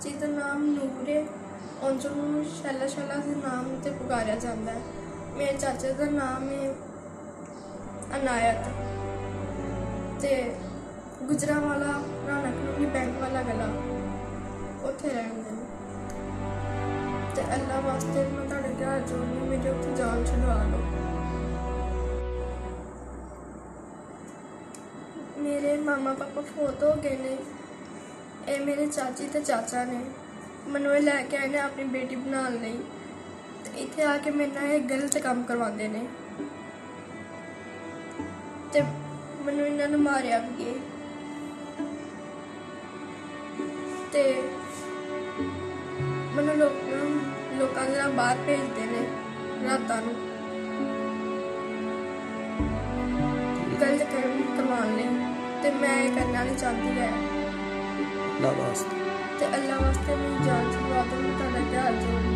ਚਾਚੀ ਦਾ ਨਾਮ ਨੂਰ ਹੈ। ਉਂਝ ਉਹਨੂੰ ਸ਼ੈਲਾ ਸ਼ੈਲਾ ਦੇ ਨਾਮ 'ਤੇ ਪੁਕਾਰਿਆ ਜਾਂਦਾ ਹੈ। ਮੇਰੇ ਚਾਚੇ ਦਾ ਨਾਮ ਹੈ ਅਨਾਇਤ ਅਤੇ ਗੁਜਰਾਂਵਾਲਾ ਰਾਣਾ ਕਲੋਨੀ ਬੈਂਕ ਵਾਲਾ ਗਲਾ ਉੱਥੇ ਰਹਿੰਦੇ ਨੇ। ਅਤੇ ਅੱਲਾ ਵਾਸਤੇ ਮੈਂ ਤੁਹਾਡੇ ਅੱਗੇ ਹੱਥ ਜੋੜਨੀ, ਮੇਰੀ ਉੱਥੇ ਜਾਨ ਛੁਡਵਾ ਲਓ। ਮੇਰੇ ਮਾਮਾ ਪਾਪਾ ਫੌਤ ਹੋ ਗਏ ਨੇ। ਇਹ ਮੇਰੇ ਚਾਚੀ ਅਤੇ ਚਾਚਾ ਨੇ। ਮੈਨੂੰ ਇਹ ਲੈ ਕੇ ਆਏ ਨੇ ਆਪਣੀ ਬੇਟੀ ਬਣਾਉਣ ਲਈ, ਅਤੇ ਇੱਥੇ ਆ ਕੇ ਮੇਰੇ ਨਾਲ ਇਹ ਗਲਤ ਕੰਮ ਕਰਵਾਉਂਦੇ ਨੇ ਅਤੇ ਮੈਨੂੰ ਇਹਨਾਂ ਨੂੰ ਮਾਰਿਆ ਵੀ ਹੈ। ਅਤੇ ਮੈਨੂੰ ਲੋਕਾਂ ਦੇ ਨਾਲ ਬਾਹਰ ਭੇਜਦੇ ਨੇ ਰਾਤਾਂ ਨੂੰ ਗਲਤ ਕਰਵਾਉਣ ਲਈ, ਅਤੇ ਮੈਂ ਇਹ ਕਰਨਾ ਨਹੀਂ ਚਾਹੁੰਦੀ ਹੈ। ਅੱਲਾ ਵਾਸਤੇ ਤੇ ਅੱਲਾ ਵਾਸਤੇ ਮੇਰੀ ਜਾਨ ਛੁਡਵਾ ਦਿਓ, ਮੈਂ ਤੁਹਾਡਾ ਅੱਗੇ ਹੱਥ ਜੋੜਨੀ।